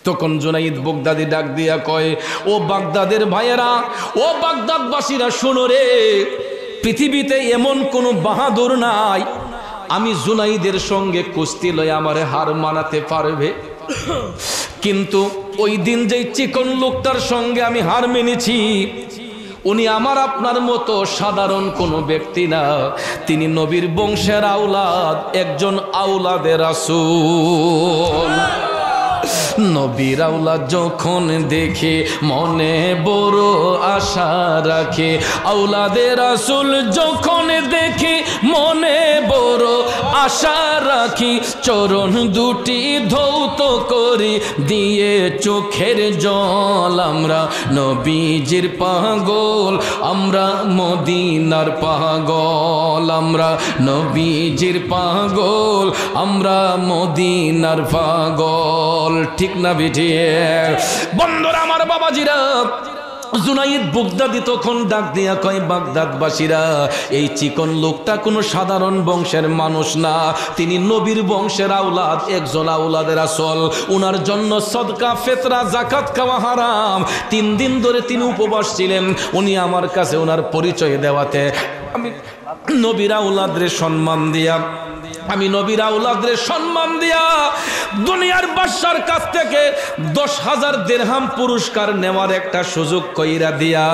তখন জুনাইদ বাগদাদি ডাক দিয়া কয়, ও বাগদাদের ভাইয়েরা, ও বাগদাদবাসীরা, শোনো রে, পৃথিবীতে এমন কোনো বাহাদুর নাই আমি জুনাইদের সঙ্গে কুস্তি লয়ে আমারে হার মানাতে পারবে। কিন্তু ওই দিন যেই চিকন লোকটার সঙ্গে আমি হার মেনেছি, উনি আমার আপনার মতো সাধারণ কোনো ব্যক্তি না, তিনি নবীর বংশের আওলাদ, একজন আওলাদে রাসূল। নবীর আওলাদ যখন দেখে মনে বড় আশা রাখে, আওলাদে রাসূল যখন দেখে মনে বড় আশা রাখি, চরণ দুটি ধৌত করি দিয়ে চোখের জল। আমরা নবীজির পাগল, আমরা মদিনার পাগল, আমরা নবীজির পাগল, আমরা মদিনার পাগল। ঠিক না বিঠিয়ে? বন্ধুরা আমার, বাবাজিরা, জুনাইদ বাগদাদি তখন ডাক দিয়া কয়, বাগদাদবাসীরা, এই চিকন লোকটা কোনো সাধারণ বংশের মানুষ না, তিনি নবীর বংশের আওলাদ, একজন আওলাদে রাসূল। উনার জন্য সদকা, ফিতরা, যাকাত খাওয়া হারাম। 3 দিন ধরে তিনি উপবাস ছিলেন। উনি আমার কাছে ওনার পরিচয় দেওয়াতে আমি নবীর আওলাদরে সম্মান দিয়া, আমি নবীর আওলাদরে সম্মান দিয়া দুনিয়ার বাদশার কাছ থেকে 10,000 দিরহাম পুরস্কার নেওয়ার একটা সুযোগ কইরা দিয়া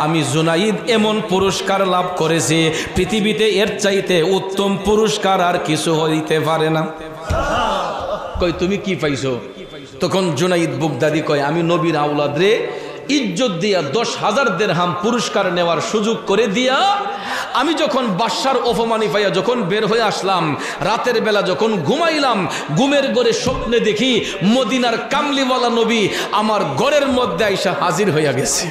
আমি জুনাইদ এমন পুরস্কার লাভ করেছি, পৃথিবীতে এর চাইতে উত্তম পুরস্কার আর কিছু হইতে পারে না। কই তুমি কি পাইছো? তখন জুনাইদ বাগদাদি কয়, আমি নবীর আওলাদরে ইজ্জত দিয়া 10,000 দিরহাম পুরস্কার নেওয়ার সুযোগ করে দিয়া আমি যখন বাদশার অপমানি পাইয়া যখন বের হয়ে আসলাম, রাতের বেলা যখন ঘুমাইলাম, ঘুমের ঘরে স্বপ্নে দেখি মদিনার কামলিওয়ালা নবী আমার ঘরের মধ্যে আইসা হাজির হইয়া গেছে।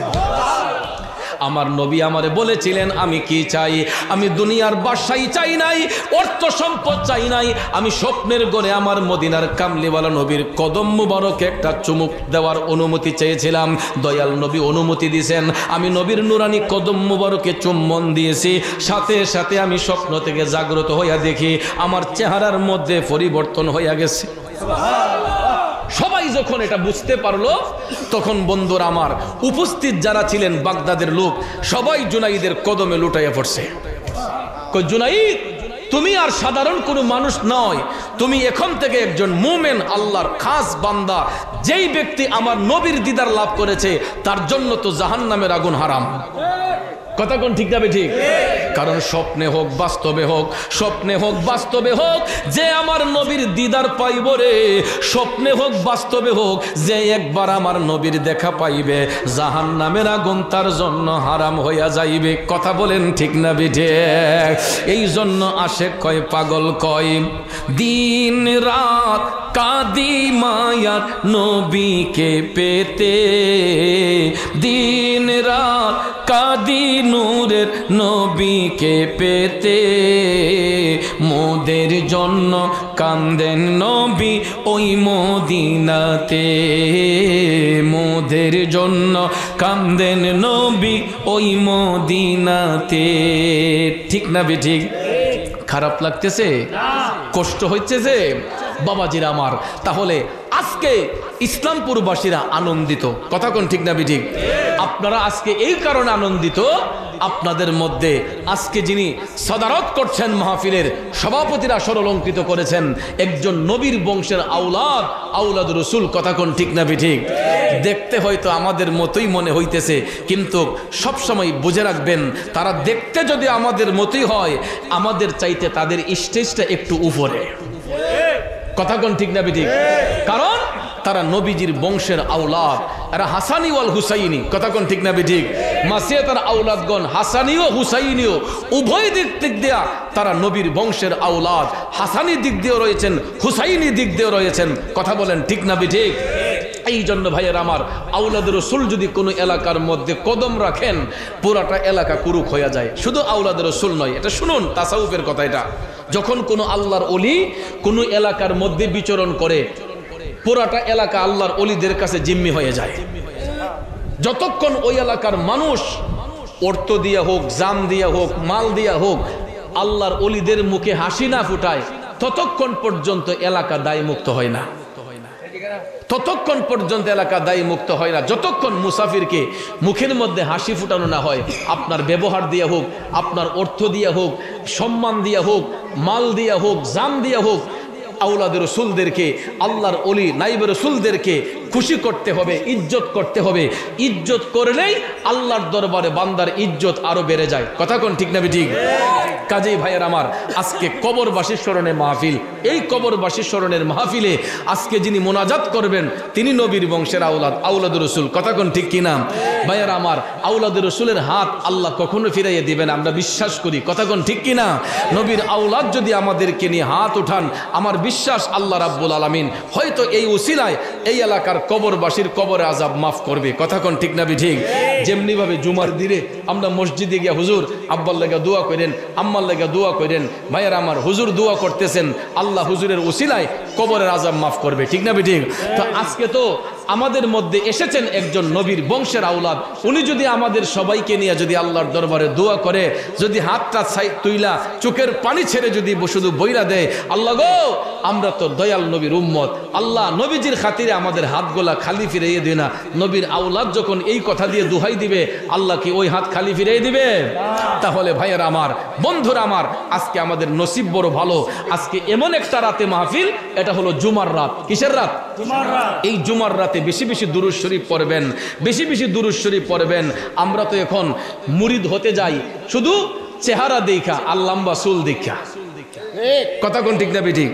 আমার নবী আমারে বলেছিলেন, আমি কি চাই? আমি দুনিয়ার বাদশাহী চাই নাই, অর্থ সম্পদ চাই নাই, আমি স্বপ্নের ঘরে আমার মদিনার কামলিওয়ালা নবীর কদম মুবারকে একটা চুমুক দেওয়ার অনুমতি চেয়েছিলাম। দয়াল নবী অনুমতি দিয়েছেন। আমি নবীর নুরানি কদম মুবারকে চুম্বন দিয়েছি। সাথে সাথে আমি স্বপ্ন থেকে জাগ্রত হইয়া দেখি আমার চেহারার মধ্যে পরিবর্তন হইয়া গেছে। সবাই যখন এটা বুঝতে পারলো, তখন বন্ধুরা আমার, উপস্থিত যারা ছিলেন বাগদাদের লোক, সবাই জুনাইদের কদমে লুটাইয়া পড়ছে। কই, জুনাইদ, তুমি আর সাধারণ কোনো মানুষ নয়, তুমি এখন থেকে একজন মুমিন, আল্লাহর খাস বান্দা। যেই ব্যক্তি আমার নবীর দিদার লাভ করেছে তার জন্য তো জাহান্নামের আগুন হারাম। কথা কোন ঠিক যাবে? ঠিক। কারণ স্বপ্নে হোক বাস্তবে হোক, স্বপ্নে হোক বাস্তবে হোক, যে আমার নবীর দিদার পাইব রে, স্বপ্নে হোক বাস্তবে হোক, যে একবার আমার নবীর দেখা পাইবে, জাহান্নামের আগুন তার জন্য হারাম হইয়া যাইবে। কথা বলেন ঠিক না বিঠে? এই জন্য আশেক কয়, পাগল কয়, দিন রাত কাদি মায়ার নবীকে পেতে, দিন রাত কাদি নূরের নবীকে পেতে, মোদের জন্য কান্দেন নবী ওই মদিনাতে, মোদের জন্য কান্দেন নবী ওই মদিনাতে। ঠিক না বেঠিক? খারাপ লাগতেছে? কষ্ট হচ্ছে যে বাবাজিরা আমার? তাহলে আজকে ইসলামপুরবাসীরা আনন্দিত। কথা কোন ঠিক না বেঠিক? আপনারা আজকে এই কারণে আনন্দিত, আপনাদের মধ্যে আজকে যিনি সদারত করছেন, মাহফিলের সভাপতিরা সরলঙ্কৃত করেছেন একজন নবীর বংশের আওলাদ, আওলাদ রসুল। কথা কোন ঠিক না বেঠিক? দেখতে হয়তো আমাদের মতোই মনে হইতেছে, কিন্তু সবসময় বুঝে রাখবেন, তারা দেখতে যদি আমাদের মতোই হয়, আমাদের চাইতে তাদের স্টেজটা একটু উপরে। কথা কোন ঠিক না বেঠিক? কারণ তারা নবীজির বংশের আওলাদ, এরা হাসানি ওয়াল হুসাইনি। কথা কোন ঠিক না বেঠিক? মাসিয়া তার আওলাদগণ হাসানিও হুসাইনিও উভয় দিক দিয়া তারা নবীর বংশের আওলাদ। হাসানি দিক দিয়েও রয়েছেন, হুসাইনি দিক দিয়েও রয়েছেন। কথা বলেন ঠিক না বেঠিক? এই জন্য ভাইয়ের আমার, আওলাদ রসুল যদি কোনো এলাকার মধ্যে কদম রাখেন, পুরাটা এলাকা কুরুক হয়ে যায়। শুধু আওলাদ রসুল নয়, এটা শুনুন, তাসাউফের কথা এটা। যখন কোনো আল্লাহর ওলি কোনো এলাকার মধ্যে বিচরণ করে, পুরাটা এলাকা আল্লাহর ওলিদের কাছে জিম্মি হয়ে যায়। যতক্ষণ ওই এলাকার মানুষ অর্থ দিয়া হোক, জাম দিয়া হোক, মাল দিয়া হোক, আল্লাহর ওলিদের মুখে হাসি না ফুটায়, ততক্ষণ পর্যন্ত এলাকা দায় মুক্ত হয় না। ততক্ষণ পর্যন্ত এলাকা দায়ী মুক্ত হয় না যতক্ষণ মুসাফিরকে মুখের মধ্যে হাসি ফুটানো না হয়। আপনার ব্যবহার দিয়ে হোক, আপনার অর্থ দিয়ে হোক, সম্মান দিয়ে হোক, মাল দিয়ে হোক, জান দিয়ে হোক, আওলাদ রসুলদেরকে, আল্লাহর অলি নাইব রসুলদেরকে খুশি করতে হবে, ইজ্জত করতে হবে। ইজ্জত করলেই আল্লাহর দরবারে বান্দার ইজ্জত আরো বেড়ে যায়। কথা কোন ঠিক না ঠিক? কাজেই ভাইয়ের আমার, আজকে কবরবাসীর স্মরণে মাহফিল। এই কবরবাসীর স্মরণের মাহফিলে আজকে যিনি মোনাজাত করবেন তিনি নবীর বংশের আওলাদ, আওলাদ রসুল। কথা কোন ঠিক কিনা? ভাইয়ের আমার, আওলাদ রসুলের হাত আল্লাহ কখনো ফিরাইয়ে দিবেন আমরা বিশ্বাস করি। কথা কোন ঠিক কিনা? নবীর আওলাদ যদি আমাদেরকে নিয়ে হাত উঠান, আমার বিশ্বাস আল্লাহ রাব্বুল আলামিন হয়তো এই উসিলায় এই এলাকার কবরবাসীর কবরে আযাব মাফ করবে। কথা কোন ঠিক না ঠিক? যেমনি ভাবে জুমার দিনে আমরা মসজিদে গিয়া হুজুর আব্বার লাগা দোয়া করেন, আম্মার লাগা দোয়া করেন, ভাইয়ের আমার হুজুর দোয়া করতেছেন, আল্লাহ হুজুরের উসিলায় কবরের আযাব মাফ করবে। ঠিক না ঠিক? তো আজকে তো আমাদের মধ্যে এসেছেন একজন নবীর বংশের আওলাদ, উনি যদি আমাদের সবাইকে নিয়ে যদি আল্লাহর দরবারে দোয়া করে, যদি হাতটা তুইলা চোখের পানি ছেড়ে যদি শুধু বইরা দেয়, আল্লাহ গো আমরা তো দয়াল নবীর উম্মত, আল্লাহ নবীজির খাতিরে আমাদের হাতগুলা খালি ফিরাইয়ে দিও না। নবীর আওলাদ যখন এই কথা দিয়ে দোহাই দিবে, আল্লাহ কি ওই হাত খালি ফিরিয়ে দিবে? তাহলে ভাইয়ের আমার, বন্ধুরা আমার, আজকে আমাদের নসিব বড় ভালো। আজকে এমন একটা রাতে মাহফিল, এটা হলো জুমার রাত। কিসের রাত? জুমার রাত। এই জুমার রাতে বেশি বেশি দুরূদ শরীফ পড়বেন, বেশি বেশি দুরূদ শরীফ পড়বেন। আমরা তো এখন মুরিদ হতে যাই শুধু চেহারা দেখা আর লম্বা চুল দেখা। কথা কোন ঠিক না ঠিক?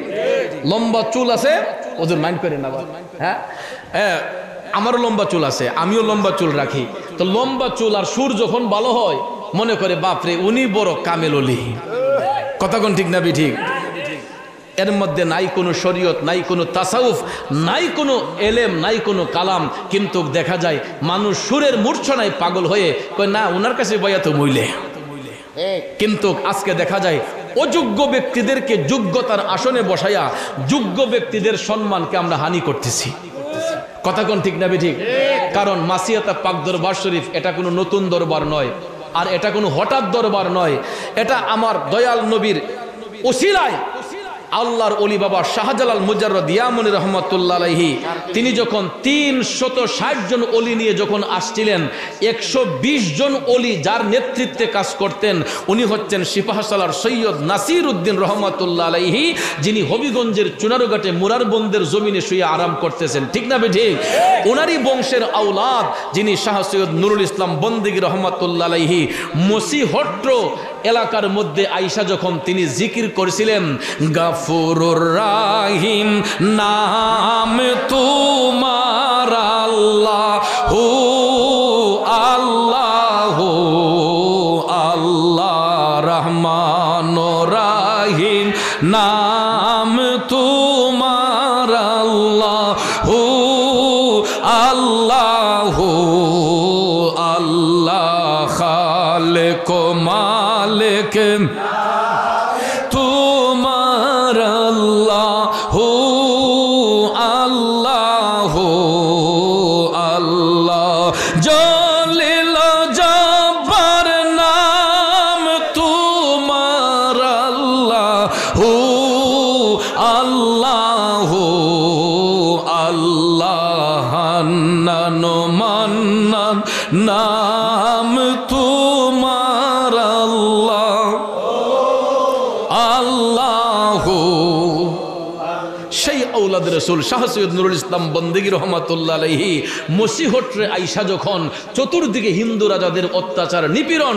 লম্বা চুল আছে, ওদের মাইন্ড করেন না। হ্যাঁ হ্যাঁ, আমারও লম্বা চুল আছে, আমিও লম্বা চুল রাখি। তো লম্বা চুল আর সুর যখন ভালো হয়, মনে করে বাপরে উনি বড় কামেল ওলি। কথা কোন ঠিক না ঠিক? এর মধ্যে নাই কোনো শরীয়ত, নাই কোনো তাসাউফ, নাই কোনো এলেম, নাই কোনো কালাম, কিন্তু দেখা যায় মানুষ সুরের মূর্ছনায় পাগল হয়ে কয় না ওনার কাছে বয়া তো মইলে। কিন্তু আজকে দেখা যায় অযোগ্য ব্যক্তিদেরকে যোগ্যতার আসনে বসাইয়া যোগ্য ব্যক্তিদের সম্মানকে আমরা হানি করতেছি। কথা কোন ঠিক না ঠিক? কারণ মাসিয়াতা পাক দরবার শরীফ এটা কোনো নতুন দরবার নয়, আর এটা কোনো হঠাৎ দরবার নয়। এটা আমার দয়াল নবীর ওসিলায় আল্লাহর অলি বাবা শাহজালাল মুজাররদ ইয়ামনি রহমাতুল্লাহ আলাইহি তিনি যখন 360 জন অলি নিয়ে যখন আসছিলেন, 120 জন অলি যার নেতৃত্বে কাজ করতেন উনি হচ্ছেন সিপাহসালার সৈয়দ নাসির উদ্দিন রহমাতুল্লাহ আলাইহি, যিনি হবিগঞ্জের চুনারুঘাটে মুরারবন্দের জমিনে শুয়ে আরাম করতেছেন। ঠিক না ঠিক? ওনারই বংশের আওলাদ যিনি শাহ সৈয়দ নুরুল ইসলাম বন্দেগী রহমাতুল্লাহ আলাইহি মসিহট্র এলাকার মধ্যে আইসা যখন তিনি জিকির করেছিলেন, গাফুরুর রাহিম নাম তোমার আল্লাহু আল্লাহু আল্লাহ, রহমানুর রাহিম নাম তোমার আল্লাহু আল্লাহু আল্লাহ, খালিক মালিক তোমার আল্লাহু আল্লাহু আল্লাহ, জলিল জব্বার নাম তোমার আল্লাহু আল্লাহু আল্লাহ, হান্নান মান্নান নাম তোমার আল্লাহ আল্লাহু। সেই আওলাদ রাসূল শাহ সৈয়দ নুরুল ইসলাম বন্দেগী রহমাতুল্লাহ আলাইহি মসিহট্রে আইসা যখন চতুর্দিকে হিন্দু রাজাদের অত্যাচার নিপীড়ন,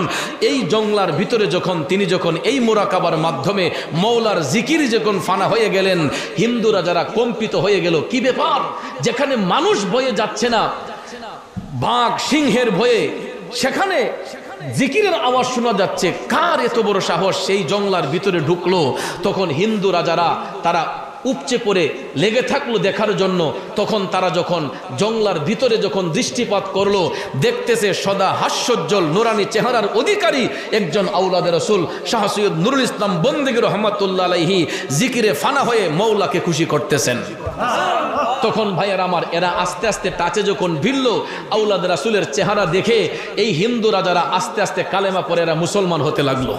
এই জংলার ভিতরে যখন তিনি যখন এই মুরাকাবার মাধ্যমে মওলার জিকির যখন ফানা হয়ে গেলেন, হিন্দু রাজারা কম্পিত হয়ে গেল। কি ব্যাপার, যেখানে মানুষ ভয়ে যাচ্ছে না, বাঘ সিংহের ভয়ে সেখানে জিকিরের আওয়াজ শোনা যাচ্ছে, কার এত বড় সাহস সেই জংলার ভিতরে ঢুকলো। তখন হিন্দু রাজারা তারা উপচে পড়ে লেগে থাকলো দেখার জন্য। তখন তারা যখন জংলার ভিতরে যখন দৃষ্টিপাত করলো, দেখতেছে সদা হাস্যোজ্জ্বল নুরানি চেহারার অধিকারী একজন আওলাদে রাসূল শাহ সৈয়দ নুরুল ইসলাম বন্দেগী রহমাতুল্লাহ আলাইহি জিকিরে ফানা হয়ে মওলাকে খুশি করতেছেন। তখন ভাইয়ের আমার, এরা আস্তে আস্তে টাচে যখন ভিড়ল, আওলাদ রাসূলের চেহারা দেখে এই হিন্দু রাজারা আস্তে আস্তে কালেমা পড়ে এরা মুসলমান হতে লাগলো।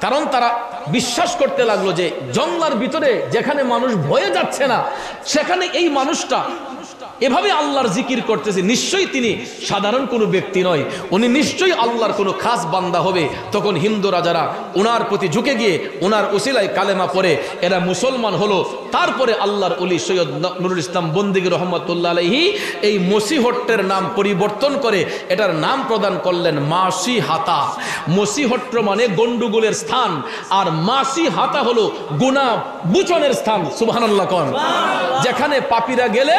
কারণ তারা বিশ্বাস করতে লাগলো যে জঙ্গলার ভিতরে যেখানে মানুষ ভয়ে যাচ্ছে না, সেখানে এই মানুষটা এভাবে আল্লাহর জিকির করতেছে, নিশ্চয়ই তিনি সাধারণ কোনো ব্যক্তি নয়, উনি নিশ্চয়ই আল্লাহর কোনো খাস বান্দা হবে। তখন হিন্দু রাজারা ওনার প্রতি ঝুঁকে গিয়ে ওনার উসিলায় কালেমা পড়ে এরা মুসলমান হলো। তারপরে আল্লাহর ওলি সৈয়দ নুরুল ইসলাম বন্দিগি রহমতুল্লাহ আলাইহি এই মসিহট্টের নাম পরিবর্তন করে এটার নাম প্রদান করলেন মাসি হাতা। মসিহট্ট মানে গন্ডগোলের স্থান, আর মাসি হাতা হলো গুনাহ বুচনের স্থান। সুবহানাল্লাহ কোন, যেখানে পাপীরা গেলে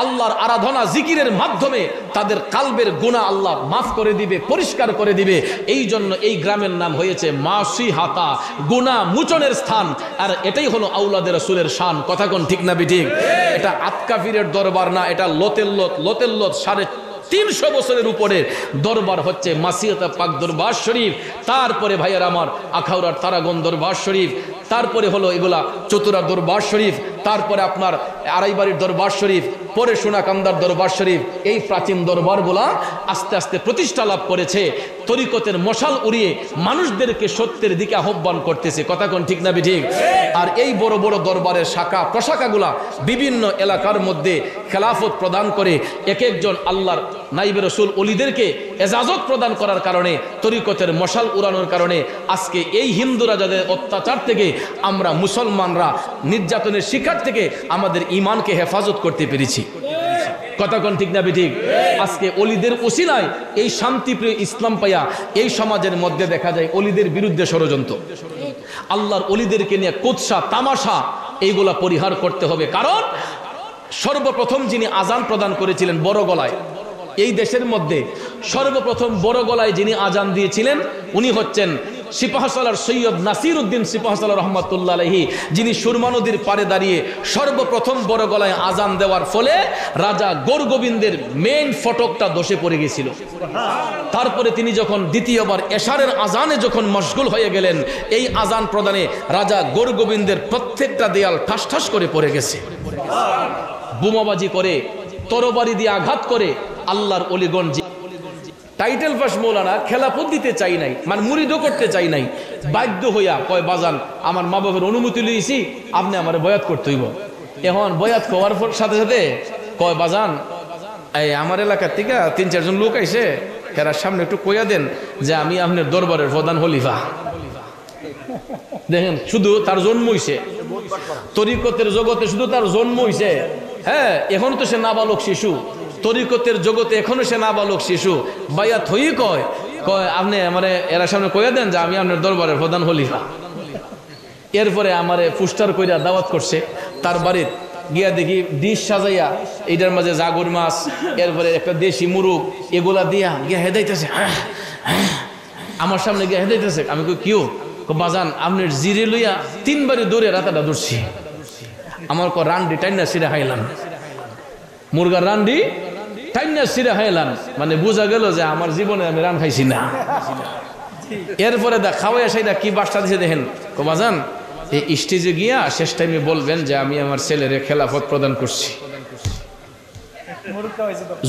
আল্লাহর আরাধনা জিকিরের মাধ্যমে তাদের কালবের গুনাহ আল্লাহ মাফ করে দিবে, পরিষ্কার করে দিবে। এই জন্য এই গ্রামের নাম হয়েছে মাসি হাতা, গুনাহ মোচনের স্থান। আর এটাই হলো আউলাদের রাসূলের শান। কথা কোন ঠিক না বিঠিক? এটা আতকাফিরের দরবার না, এটা লতেল্লত 350 বছরের উপরে দরবার হচ্ছে মাসিহাতা পাক দরবার শরীফ। তারপরে ভাইয়ের আমার আখাউড়ার তারাগণ দরবার শরীফ, তারপরে হলো এগুলা চতুরা দরবার শরীফ, তারপরে আপনার আড়াইবাড়ির দরবার শরীফ, পরে সোনাকান্দার দরবার শরীফ। এই প্রাচীন দরবারগুলা আস্তে আস্তে প্রতিষ্ঠা লাভ করেছে, তরিকতের মশাল উড়িয়ে মানুষদেরকে সত্যের দিকে আহ্বান করতেছে। কথা কোন ঠিক না বিঠিক? আর এই বড় বড় দরবারের শাখা প্রশাখাগুলা বিভিন্ন এলাকার মধ্যে খেলাফত প্রদান করে এক একজন আল্লাহর নাইবে রাসূল ওলিদেরকে এজাজত প্রদান করার কারণে, তরিকতের মশাল উড়ানোর কারণে আজকে এই হিন্দু রাজাদের অত্যাচার থেকে আমরা মুসলমানরা নির্যাতনের শিকার থেকে আমাদের ঈমানকে হেফাজত করতে পেরেছি। কথা কোন ঠিক না বেঠিক? আজকে ওলিদের ওসিলায় এই শান্তিপ্রিয় ইসলাম পাইয়া এই সমাজের মধ্যে দেখা যায় ওলিদের বিরুদ্ধে ষড়যন্ত্র। আল্লাহর ওলিদেরকে নিয়ে কুৎসা তামাশা এইগুলা পরিহার করতে হবে। কারণ সর্বপ্রথম যিনি আজান প্রদান করেছিলেন বড় গলায়, এই দেশের মধ্যে সর্বপ্রথম বড় গলায় যিনি আজান দিয়েছিলেন উনি হচ্ছেন সিপাহসালার সৈয়দ নাসির উদ্দিন সিপাহসালার রহমতুল্লাহ আলাইহি, যিনি সুরমা নদীর পাড়ে দাঁড়িয়ে সর্বপ্রথম বড় গলায় আজান দেওয়ার ফলে রাজা গৌরগোবিন্দের মেইন ফটকটা ধসে পড়ে গেছিল। তারপরে তিনি যখন দ্বিতীয়বার এশারের আজানে যখন মশগুল হয়ে গেলেন, এই আজান প্রদানে রাজা গৌরগোবিন্দের প্রত্যেকটা দেয়াল ঠাস ঠাস করে পড়ে গেছে। বোমাবাজি করে, তরবারি দিয়ে আঘাত করে আল্লাহর ওলিগণ টাইটেল পাস মৌলানা খেলাফত দিতে চাই নাই, মানে মুরিদও করতে চাই নাই, বাধ্য হইয়া কয় বাজান আমার মা বাবার অনুমতি লইছি, আপনি আমার বয়াত করতে হইব। এখন বয়াত হওয়ার সাথে সাথে কয় বাজান এই আমার এলাকার থেকে 3-4 জন লোক আইসে, এরা সামনে একটু কইয়া দেন যে আমি আপনার দরবারের প্রধান খলিফা। দেখেন শুধু তার জন্ম হইছে, তরিকতের জগতে শুধু তার জন্ম হইছে। হ্যাঁ, এখন তো সে নাবালক শিশু, তরিকতের জগতে এখনো সে নাবালক শিশু। বায়াত হই কয় আপনি আমারে এরা সামনে কইয়া দেন যে আমি আপনার দরবারের প্রধান খলিফা। এরপরে আমারে পুস্টার কইরা দাওয়াত করছে তার বাড়ির, গিয়া দেখি ডিশ সাজাইয়া এইটার মাঝে জাগর মাছ, এরপরে একটা দেশি মুরগ, এগুলা দিয়া গিয়া হেদাইতেছে, আমার সামনে গিয়া হেদাইতেছে। আমি কই কিও? বাজান আপনার জিরে লইয়া 3 বারে দৌড়ে রাতাটা ধরছি। আমার রান্ডি টাইনা সিরা খাইলাম, মুরগার রান্ডি টাইনা সিরা খাইলাম, মানে বোঝা গেল যে আমার জীবনে আমি রান খাইছি না। এরপরে খাওয়াই সেইটা কি বাসটা দিছে দেখেন, বাজান এই স্টেজে গিয়া শেষ টাইমে বলবেন যে আমি আমার ছেলেরে খেলাফত প্রদান করছি।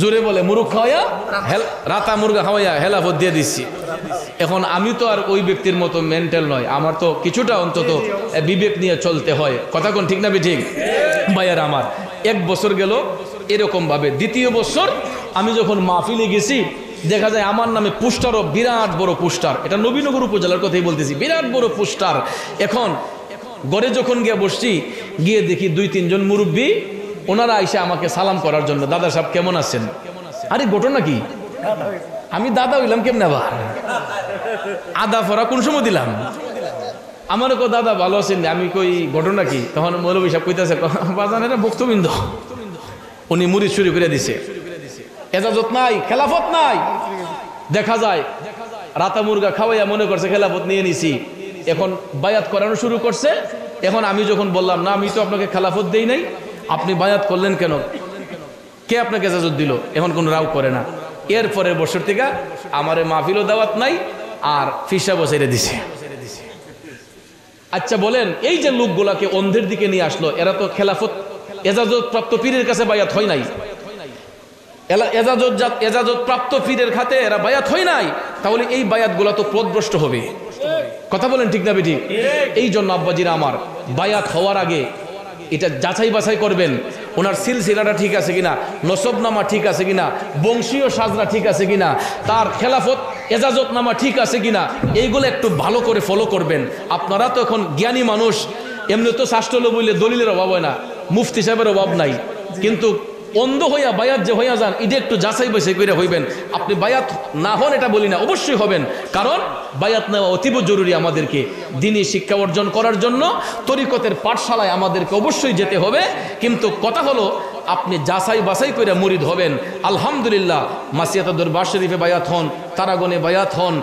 জোরে বলে মুরগ খাওয়াইয়া রাতা মুরগা খাওয়াইয়া হেলাফত দিয়ে দিচ্ছি। এখন আমি তো আর ওই ব্যক্তির মতো মেন্টাল নয়, আমার তো কিছুটা অন্তত বিবেক নিয়ে চলতে হয়। কথা কোন ঠিক না ঠিক? ভাইয়ার আমার 1 বছর গেল এরকম ভাবে। দ্বিতীয় বছর আমি যখন মাহফিলে গেছি, দেখা যায় আমার নামে পোস্টারও, বিরাট বড় পোস্টার, এটা নবীনগর উপজেলার কথাই বলতেছি, বিরাট বড় পোস্টার। এখন ঘরে যখন গিয়ে বসছি, গিয়ে দেখি 2-3 জন মুরব্বী, ওনারা আইসা আমাকে সালাম করার জন্য, দাদা সাহেব কেমন আছেন? আরে ঘটনা কি? আমি দাদা হইলাম কেমনে? আবার আদা ফরা কোন সময় দিলাম? আমার কো দাদা ভালো আছেন? আমি কই ঘটনা কি? তখন মৌলভী সাহেব কইতেছে, বাজান এটা বক্তবৃন্দ। উনি মুড়ি শুরু করে দিছে, এজাজত নাই, খেলাফত নাই। দেখা যায় রাতা মুরগা খাওয়াইয়া মনে করছে খেলাফত নিয়ে নিছি, এখন বায়াত করানো শুরু করছে। এখন আমি যখন বললাম না আমি তো আপনাকে খেলাফত দেই নাই, আপনি বায়াত করলেন কেন? কে আপনাকে এজাজত দিল? এখন কোন রাও করে না। এরপরের বছর থেকে আমার মাহফিলও দাওয়াত নাই, আর ফিসা বসাইরে দিছে। আচ্ছা বলেন, এই যে লোকগুলাকে অন্ধের দিকে নিয়ে আসলো, এরা তো খেলাফত এজাজত প্রাপ্ত পীরের কাছে বায়াত হয় নাই, এজাজত প্রাপ্ত পীরের খাতে এরা বায়াত হয় নাই, তাহলে এই বায়াতগুলা তো পথভ্রষ্ট হবে। কথা বলেন ঠিক না বেঠিক? এই জন্য আব্বাজিরা আমার, বায়াত হওয়ার আগে এটা যাচাই বাছাই করবেন ওনার সিলসিলাটা ঠিক আছে কিনা, নসবনামা ঠিক আছে কিনা, বংশীয় সাজরা ঠিক আছে কিনা, তার খেলাফত এজাজতনামা ঠিক আছে কিনা, এইগুলো একটু ভালো করে ফলো করবেন। আপনারা তো এখন জ্ঞানী মানুষ, এমনি তো শাস্ত্র বললে দলিলের অভাব হয় না, মুফতি সাহেবের অভাব নাই, কিন্তু অন্ধ হইয়া বায়াত যে হইয়া যান এটা একটু যাচাই বাছাই করে হইবেন। আপনি বায়াত না হন এটা বলি না, অবশ্যই হবেন, কারণ বায়াত নেওয়া অতীব জরুরি। আমাদেরকে দ্বীনি শিক্ষা অর্জন করার জন্য তরিকতের পাঠশালায় আমাদেরকে অবশ্যই যেতে হবে, কিন্তু কথা হলো আপনি যাচাই বাছাই করে মুরিদ হবেন। আলহামদুলিল্লাহ, মাসিয়াতা দরবার শরীফে বায়াত হন, তারাগণে বায়াত হন,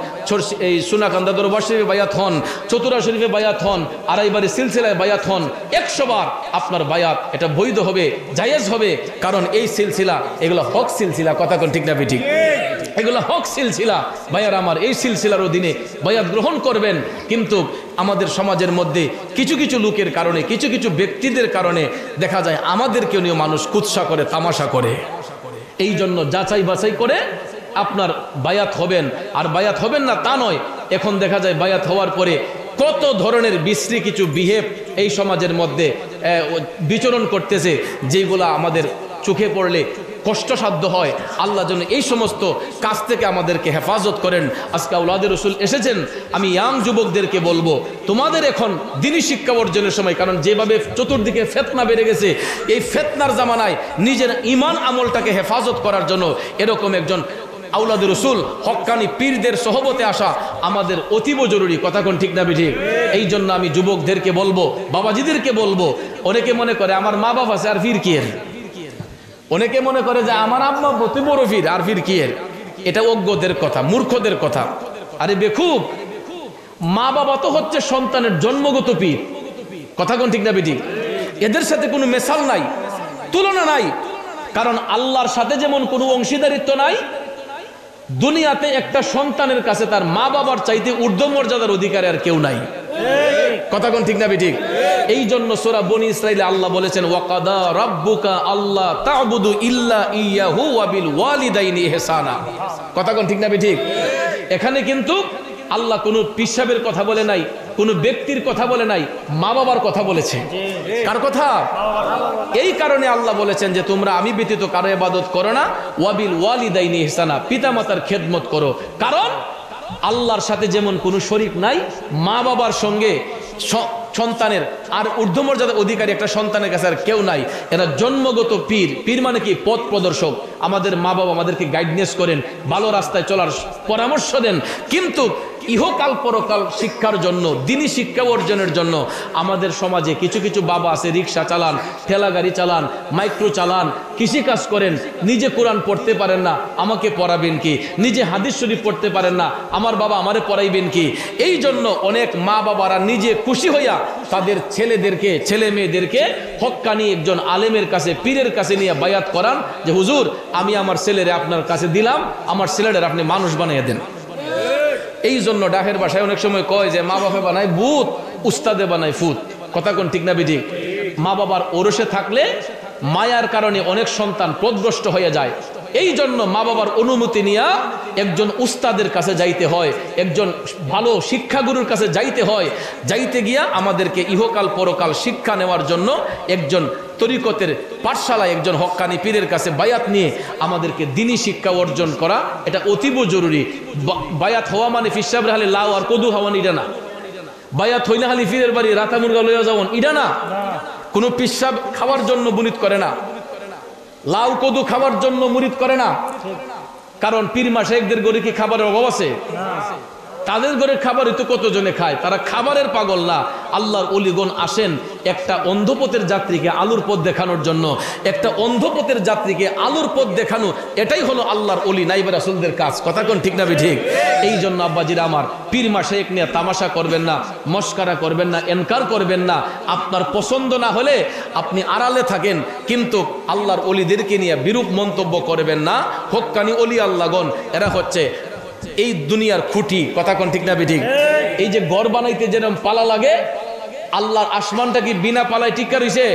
এই সোনাকান্দা দরবার শরীফে বায়াত হন, চতুরা শরীফে বায়াত হন, আড়াইবাড়ি সিলসিলায় বায়াত হন, 100 বার আপনার বায়াত এটা বৈধ হবে, জায়েজ হবে, কারণ এই সিলসিলা এগুলো হক সিলসিলা। কথা কোন ঠিক না ঠিক? এগুলো হক সিলসিলা। ভাইয়ার আমার, এই সিলসিলার অধীনে বায়াত গ্রহণ করবেন। কিন্তু আমাদের সমাজের মধ্যে কিছু কিছু লোকের কারণে, কিছু কিছু ব্যক্তিদের কারণে দেখা যায় আমাদেরকেও নিয়ে মানুষ কুৎসা করে, তামাশা করে। এই জন্য যাচাই বাছাই করে আপনার বায়াত হবেন। আর বায়াত হবেন না তা নয়, এখন দেখা যায় বায়াত হওয়ার পরে কত ধরনের বিশ্রী কিছু বিহেভ এই সমাজের মধ্যে বিচরণ করতেছে, যেগুলা আমাদের চোখে পড়লে কষ্টসাধ্য হয়। আল্লাহ যেন এই সমস্ত কাজ থেকে আমাদেরকে হেফাজত করেন। আজকে আওলাদে রসুল এসেছেন, আমি ইয়াং যুবকদেরকে বলবো, তোমাদের এখন দ্বীনি শিক্ষা অর্জনের সময়, কারণ যেভাবে চতুর্দিকে ফেতনা বেড়ে গেছে, এই ফেতনার জামানায় নিজের ঈমান আমলটাকে হেফাজত করার জন্য এরকম একজন আওলাদে রসুল হক্কানি পীরদের সহবতে আসা আমাদের অতীব জরুরি। কথা কোন ঠিক না ঠিক? এই জন্য আমি যুবকদেরকে বলবো, বাবাজিদেরকে বলবো, অনেকে মনে করে আমার মা বাবা আছে আর ফির কি এর, অনেকে মনে করে যে আমার আম্মা অতি বড় ফির আর ফির কি এর। এটা অজ্ঞদের কথা, মূর্খদের কথা। আরে বেকুব, মা বাবা তো হচ্ছে সন্তানের জন্মগত পীর। কথা কোন ঠিক না ঠিক? এদের সাথে কোনো মেশাল নাই, তুলনা নাই, কারণ আল্লাহর সাথে যেমন কোনো অংশীদারিত্ব নাই, দুনিয়াতে একটা সন্তানের কাছে তার মা বাবার চাইতে ঊর্ধ্ব মর্যাদার অধিকারী আর কেউ নাই। কথা কোন ঠিক না ঠিক? এই জন্য সূরা বনী ইসরাঈলে আল্লাহ বলেছেন, ওয়াকাদা রাব্বুকা আল্লা তা'বুদু ইল্লা ইয়াহু ওয়া বিল ওয়ালিদাইনি ইহসানা। কথা কোন ঠিক না ঠিক? এখানে কিন্তু আল্লাহ কোনো পিসাবের কথা বলে নাই, কোনো ব্যক্তির কথা বলে নাই, মা বাবার কথা বলেছে। কার কথা? এই কারণে আল্লাহ বলেছেন যে তোমরা আমি ব্যতীত কারো ইবাদত করো না, ওয়াবিল ওয়ালিদাইনি ইহসানা, পিতামাতার খেদমত করো। কারণ আল্লাহর সাথে যেমন কোনো শরীক নাই, মা বাবার সঙ্গে সন্তানের আর ঊর্ধ্বমর্যাদা অধিকারী একটা সন্তানের কাছে আর কেউ নাই। এরা জন্মগত পীর। পীর মানে কি? পথ প্রদর্শক। আমাদের মা বাবা আমাদেরকে গাইডনেস করেন, ভালো রাস্তায় চলার পরামর্শ দেন। কিন্তু ইহকাল পরকাল শিক্ষার জন্য, দ্বীনি শিক্ষা অর্জনের জন্য আমাদের সমাজে কিছু কিছু বাবা আছে, রিক্সা চালান, ঠেলা গাড়ি চালান, মাইক্রো চালান, কৃষিকাজ করেন, নিজে কোরআন পড়তে পারেন না, আমাকে পড়াবেন কি? নিজে হাদিস শরীফ পড়তে পারেন না, আমার বাবা আমারে পড়াইবেন কি? এই জন্য অনেক মা বাবারা নিজে খুশি হইয়া তাদের ছেলেদেরকে, ছেলে মেয়েদেরকে হক্কানি একজন আলেমের কাছে, পীরের কাছে নিয়ে বায়াত করান যে হুজুর আমি আমার ছেলেরে আপনার কাছে দিলাম, আমার ছেলেদের আপনি মানুষ বানিয়ে দেন। এই জন্য ডাকের ভাষায় অনেক সময় কয় যে মা বাবা বানায় ভূত, উস্তাদে বানায় ফুত। কথা কোন ঠিক না বিঠিক? মা বাবার ওরসে থাকলে মায়ার কারণে অনেক সন্তান পথভ্রষ্ট হয়ে যায়। এই জন্য মা বাবার অনুমতি নিয়ে একজন উস্তাদের কাছে যাইতে হয়, একজন ভালো শিক্ষাগুরুর কাছে যাইতে হয়। যাইতে গিয়া আমাদেরকে ইহকাল পরকাল শিক্ষা নেওয়ার জন্য একজন তরিকতের পাঠশালায় একজন হক্কানি পীরের কাছে বায়াত নিয়ে আমাদেরকে দ্বীনি শিক্ষা অর্জন করা, এটা অতীব জরুরি। বায়াত হওয়া মানে ফিসাব রাহালে লাউ আর কদু হওয়ান ইডা না। বায়াত হইনা হালি পীরের বাড়ি রাতা মুরগা লইয়া যাওয়ান ইডা না। কোনো পিসাব খাওয়ার জন্য মুরিদ করে না, লাউ কদু খাওয়ার জন্য মুরিদ করে না। কারণ পীর মাশায়েখদের ঘরে কি খাবারের অভাব আছে? তাদের ঘরে খাবারই তো কতজনে খায়, তারা খাবারের পাগল না। আল্লাহর ওলিগণ আসেন একটা অন্ধপথের যাত্রীকে আলুর পথ দেখানোর জন্য। একটা অন্ধপথের যাত্রীকে আলুর পথ দেখানো, এটাই হলো আল্লাহর ওলি নাইবে রাসূলদের কাজ। কথা কোন ঠিক না ঠিক? এই জন্য আব্বাজিরা আমার, পীর মাশায়েখ নিয়ে তামাশা করবেন না, মস্কারা করবেন না, এনকার করবেন না। আপনার পছন্দ না হলে আপনি আড়ালে থাকেন, কিন্তু আল্লাহর ওলিদেরকে নিয়ে বিরূপ মন্তব্য করবেন না। হক্কানি ওলি আল্লাহগণ এরা হচ্ছে এই দুনিয়ার খুঁটি। কথা কোন ঠিক না ঠিক? এই যে ঘর বানাইতে যেরকম পালা লাগে, আল্লাহর আসমানটা কি বিনা পালায় টিকা রইছে?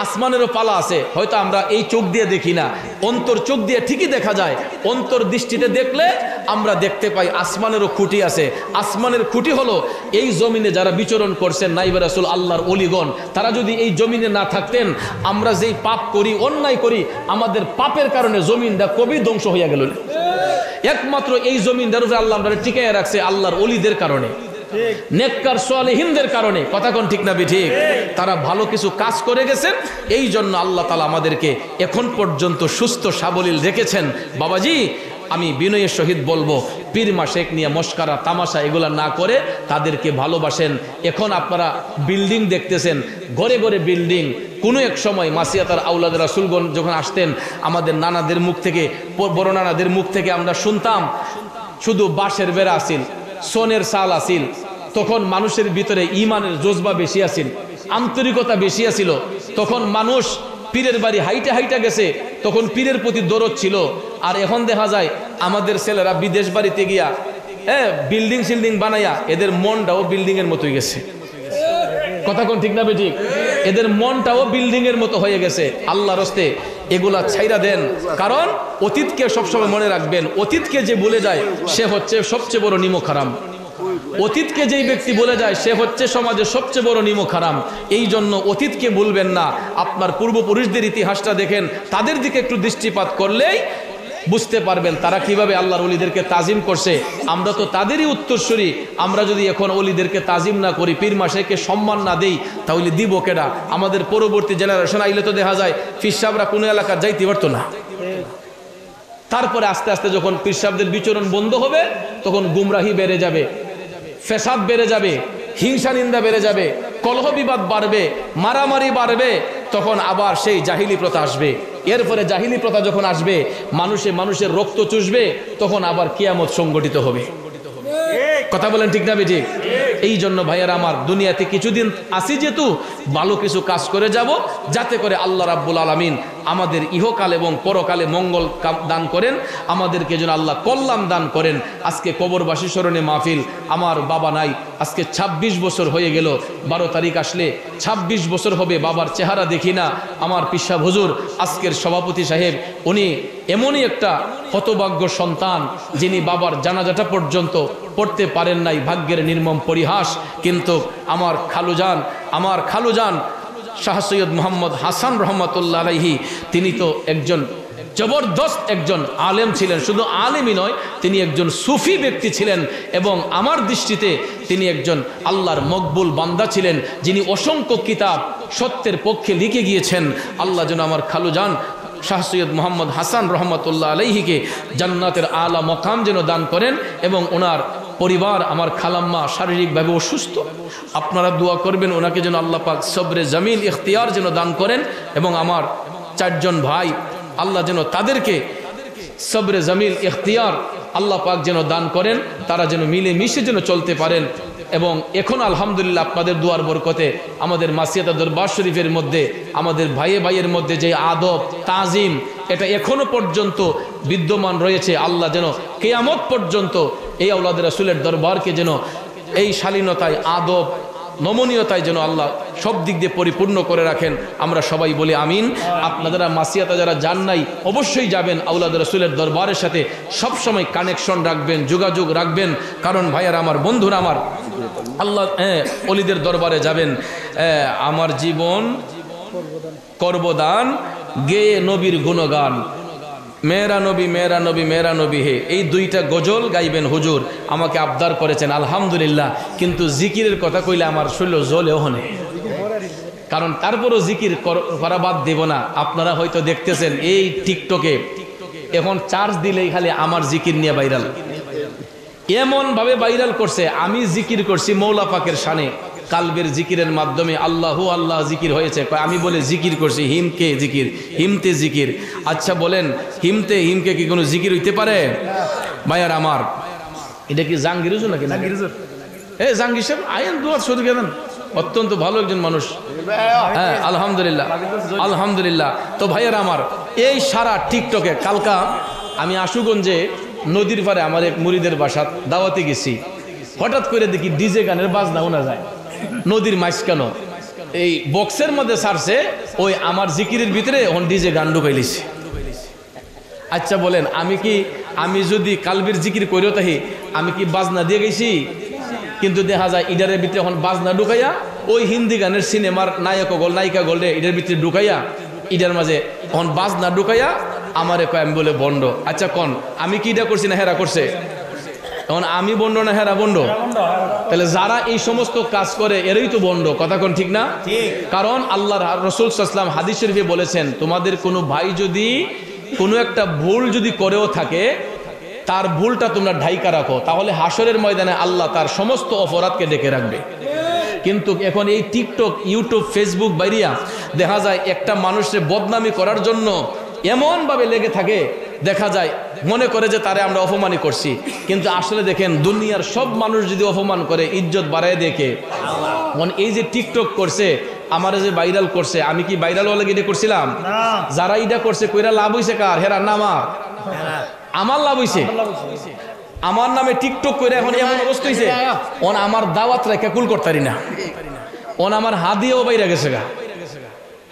আসমানেরও পালা আছে, হয়তো আমরা এই চোখ দিয়ে দেখি না, অন্তর চোখ দিয়ে ঠিকই দেখা যায়। অন্তর দৃষ্টিতে দেখলে আমরা দেখতে পাই আসমানেরও খুঁটি আছে। আসমানের খুঁটি হলো এই জমিনে যারা বিচরণ করছেন নাইবে রাসূল আল্লাহর ওলিগণ, তারা যদি এই জমিনে না থাকতেন, আমরা যেই পাপ করি, অন্যায় করি, আমাদের পাপের কারণে জমিনটা কবি ধ্বংস হইয়া গেল। একমাত্র এই জমিনটার উপরে আল্লাহ আমরা টিকাইয়া রাখছে আল্লাহর ওলিদের কারণে, নেককার সালেহিনদের কারণে। কথা কোন ঠিক না ঠিক? তারা ভালো কিছু কাজ করে গেছেন, এই জন্য আল্লাহ তাআলা আমাদেরকে এখন পর্যন্ত সুস্থ সাবলীল রেখেছেন। বাবাজি, আমি বিনয়ের সহিত বলবো, পীর মাশেক নিয়ে মস্কারা তামাশা এগুলা না করে তাদেরকে ভালোবাসেন। এখন আপনারা বিল্ডিং দেখতেছেন, ঘরে ঘরে বিল্ডিং। কোনো এক সময় মাসিয়াতার আউলাদ রাসূলগণ যখন আসতেন, আমাদের নানাদের মুখ থেকে, বড় নানাদের মুখ থেকে আমরা শুনতাম শুধু বাঁশের বেড়া আসিল, সোনের চাল আসিল। তখন মানুষের ভিতরে ঈমানের জজবা বেশি আসিল, আন্তরিকতা বেশি আসিল। তখন মানুষ পীরের বাড়ি হাইটা হাইটা গেছে, তখন পীরের প্রতি দরদ ছিল। আর এখন দেখা যায় আমাদের ছেলেরা বিদেশ বাড়িতে গিয়া বিল্ডিং সিল্ডিং বানাইয়া এদের মনটাও বিল্ডিং এর মতোই গেছে। কথা কোন ঠিক না বেঠিক? এদের মনটাও বিল্ডিং এর মতো হয়ে গেছে। আল্লাহর হস্তে এগুলা ছাইরা দেন, কারণ অতীতকে সবসময় মনে রাখবেন। অতীতকে যে ভুলে যায় সে হচ্ছে সবচেয়ে বড় নিমক হারাম। অতীতকে যেই ব্যক্তি বলে যায় সে হচ্ছে সমাজের সবচেয়ে বড় নিমক হারাম। এই জন্য অতীতকে ভুলবেন না। আপনার পূর্বপুরুষদের ইতিহাসটা দেখেন, তাদের দিকে একটু দৃষ্টিপাত করলেই বুঝতে পারবেন তারা কিভাবে আল্লাহর ওলিদেরকে তাজিম করছে। আমরা তো তাদেরই উত্তরসূরি। আমরা যদি এখন ওলিদেরকে তাজিম না করি, পীর মাশাইখকে সম্মান না দেই, তাহলে দিব কেডা? আমাদের পরবর্তী জেনারেশন আইলে তো দেখা যায় পীর সাহেবরা কোনো এলাকার যাইতে পারতো না। তারপরে আস্তে আস্তে যখন পীর সাহেবদের বিচরণ বন্ধ হবে, তখন গুমরাহি বেড়ে যাবে, ফেসাদ বেড়ে যাবে, হিংসা নিন্দা বেড়ে যাবে, কলহ বিবাদ বাড়বে, মারামারি বাড়বে। তখন আবার সেই জাহিলি প্রথা আসবে। এরপরে জাহিলি প্রথা যখন আসবে, মানুষের রক্ত চুষবে, তখন আবার কিয়ামত সংগঠিত হবে। কথা বলেন ঠিক না বেঠিক? এই জন্য ভাইয়ারা আমার, দুনিয়াতে কিছুদিন আসি যেহেতু, ভালো কিছু কাজ করে যাব, যাতে করে আল্লাহ রাব্বুল আলামিন আমাদের ইহকাল এবং পরকালে মঙ্গল দান করেন, আমাদেরকে যেন আল্লাহ কল্যাণ দান করেন। আজকে কবরবাসী স্মরণে মাহফিল। আমার বাবা নাই, আজকে 26 বছর হয়ে গেল। 12 তারিখ আসলে 26 বছর হবে বাবার চেহারা দেখি না। আমার পিসা হুজুর আজকের সভাপতি সাহেব, উনি এমনই একটা হতভাগ্য সন্তান যিনি বাবার জানাজাটা পর্যন্ত পড়তে পারেন নাই। ভাগ্যের নির্মম পরিহাস। কিন্তু আমার খালুজান শাহ সৈয়দ মোহাম্মদ হাসান রহমতুল্লাহ আলাইহি, তিনি তো একজন জবরদস্ত একজন আলেম ছিলেন। শুধু আলেমই নয়, তিনি একজন সুফি ব্যক্তি ছিলেন, এবং আমার দৃষ্টিতে তিনি একজন আল্লাহর মকবুল বান্দা ছিলেন, যিনি অসংখ্য কিতাব সত্যের পক্ষে লিখে গিয়েছেন। আল্লাহ যেন আমার খালুজান শাহ সৈয়দ মোহাম্মদ হাসান রহমতুল্লাহ আলাইহিকে জান্নাতের আলা মকাম যেন দান করেন, এবং ওনার পরিবার, আমার খালাম্মা শারীরিকভাবে অসুস্থ, আপনারা দোয়া করবেন ওনাকে যেন আল্লাহ পাক সবরে জামিল ইখতিয়ার যেন দান করেন, এবং আমার 4 জন ভাই, আল্লাহ যেন তাদেরকে সবরে জামিল ইখতিয়ার আল্লাহ পাক যেন দান করেন, তারা যেন মিলে মিশে যেন চলতে পারেন। এবং এখন আলহামদুলিল্লাহ আপনাদের দুয়ার বরকতে আমাদের মাসিয়াতা দরবার শরীফের মধ্যে আমাদের ভাইয়ের মধ্যে যে আদব তাজিম, এটা এখনো পর্যন্ত বিদ্যমান রয়েছে। আল্লাহ যেন কিয়ামত পর্যন্ত এই আওলাদ রাসূলের দরবারকে যেন এই শালীনতায়, আদব, নমনীয়তায় যেন আল্লাহ সব দিক দিয়ে পরিপূর্ণ করে রাখেন। আমরা সবাই বলি আমিন। আপনারা মাসিয়াতা যারা যান নাই, অবশ্যই যাবেন। আওলাদ রাসূলের দরবারের সাথে সবসময় কানেকশন রাখবেন, যোগাযোগ রাখবেন। কারণ ভাইয়ারা আমার, বন্ধুরা আমার, আল্লাহ ওলিদের দরবারে যাবেন। আমার জীবন করবদান, গেয়ে নবীর গুণগান, মেরা নবী মেরা নবী মেরা নবী হে, এই 2টা গজল গাইবেন হুজুর, আমাকে আবদার করেছেন, আলহামদুলিল্লাহ। কিন্তু জিকিরের কথা কইলে আমার শরীর জ্বলেও হনে, কারণ তারপরও জিকির করা বাদ দেব না। আপনারা হয়তো দেখতেছেন এই টিকটকে এখন চার্জ দিলেই খালি আমার জিকির নিয়ে ভাইরাল, এমন ভাবে ভাইরাল করছে। আমি জিকির করছি মৌলা পাকের শানে, কালবের জিকিরের মাধ্যমে আল্লাহু আল্লাহ জিকির হয়েছে। আমি বলে জিকির করছি, হিমকে জিকির, হিমতে জিকির। আচ্ছা বলেন, হিমকে কি কোনো জিকির হইতে পারে? ভাইয়ার আমার, এটা কি জাহাঙ্গীর হুজুর নাকি? জাহাঙ্গীর সাহেব আইন দুয়ার শুধু কেন, অত্যন্ত ভালো একজন মানুষ। হ্যাঁ, আলহামদুলিল্লাহ আলহামদুলিল্লাহ। তো ভাইয়ার আমার, এই সারা টিকটকে কালকা আমি আশুগঞ্জে নদীর পারে আমার এক মুরিদের বাসা দাওয়াতে গেছি। হঠাৎ করে দেখি ডিজে গানের বাজনা শোনা যায় নদীর মাঝখানে। এই বক্সের মধ্যে ছাড়ছে ওই আমার জিকিরের ভিতরে এখন ডিজে গান ঢুকাইলিছে। আচ্ছা বলেন, আমি যদি কালবির জিকির করেও থাকি, আমি কি বাজনা দিয়ে গেছি? কিন্তু দেখা যায় ইডারের ভিতরে এখন বাজনা ঢুকাইয়া ওই হিন্দি গানের সিনেমার নায়ক গল নায়িকা গল রে ইডার ভিতরে ঢুকাইয়া ইডার মাঝে এখন বাজনা ঢুকাইয়া আমারে কয় আমি বলে বন্ড। আচ্ছা কন আমি কি এটা করছি না হেরা করছে? এখন আমি বন্ড না হেরা বন্ড? তাহলে যারা এই সমস্ত কাজ করে এরাই তো বন্ড। কথা কোন ঠিক না? কারণ আল্লাহর রাসূল সাল্লাল্লাহু আলাইহি ওয়াসাল্লাম হাদিস শরীফে বলেছেন, তোমাদের কোনো ভাই যদি কোনো একটা ভুল যদি করেও থাকে, তার ভুলটা তোমরা ঢাইকা রাখো, তাহলে হাসরের ময়দানে আল্লাহ তার সমস্ত অপরাধকে ডেকে রাখবে। কিন্তু এখন এই টিকটক, ইউটিউব, ফেসবুক বাইরিয়া দেখা যায় একটা মানুষের বদনামি করার জন্য এমনভাবে লেগে থাকে, দেখা যায় মনে করে যে তারে আমরা অপমানই করছি। কিন্তু আসলে দেখেন দুনিয়ার সব মানুষ যদি অপমান করে, ইজ্জত বাড়ায় দেখে। এই যে টিকটক করছে, আমার যে ভাইরাল করছে, আমি কি ভাইরাল হলে এটা করছিলাম? যারা এটা করছে কইরা লাভ হইছে কার? হেরা না আমার লাভ হইছে। আমার নামে টিকটক করে এখন এমন অবস্থা হইছে, আমার দাওয়াত রেখা কুল করতারি না, আমার হাদিয়াও বাইরে গেছে গা।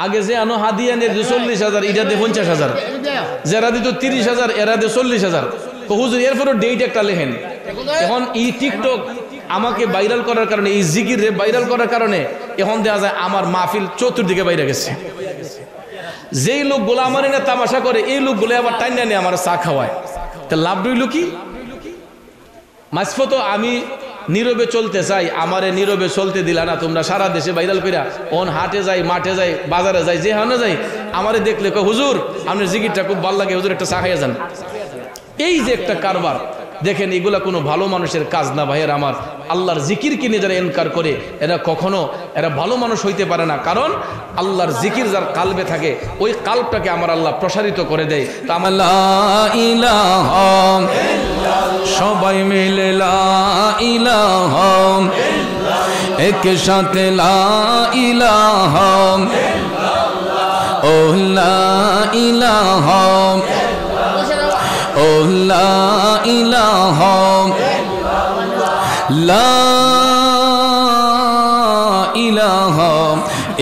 আগে যে আনো হাদিয়া নিয়ে 40,000, এটা দিয়ে 50,000, যারা দিত 30,000, এরা দিয়ে 40,000। হুজুর এরপরও ডেট একটা লেখেন। এখন এই টিকটক আমাকে ভাইরাল করার কারণে, এই জিকির ভাইরাল করার কারণে এখন দেখা যায় আমার মাহফিল চতুর্দিকে বাইরে গেছে। যেই লোকগুলো আমার এনে তামাশা করে, এই লোকগুলো আবার টাইনা নিয়ে আমার চা খাওয়ায়। তা লাভ রইল কি? মাঝফত আমি নীরবে চলতে চাই, আমারে নীরবে চলতে দিলা না তোমরা, সারা দেশে ভাইরাল কইরা হাটে যাই, মাঠে যাই, বাজারে যাই, যে হানে যাই, আমারে দেখলে কয় হুজুর আপনার জিকিরটা খুব ভালো লাগে, হুজুর একটা চা খাইয়া যান। এই যে একটা কারবার দেখেন, এগুলা কোনো ভালো মানুষের কাজ না ভাইয়ের আমার। আল্লাহর জিকির কিনে যারা এনকার করে, এরা ভালো মানুষ হইতে পারে না। কারণ আল্লাহর জিকির যার কালবে থাকে, ওই কালবটাকে আমার আল্লাহ প্রসারিত করে দেয়। তা আমার লা ইলাহা ইল্লাল্লাহ, সবাই মিলে লা ইলাহা ইল্লাল্লাহ, একসাথে লা ইলাহা ইল্লাল্লাহ, ও লা ইলাহা ও লা ইলাহা লা ইলাহা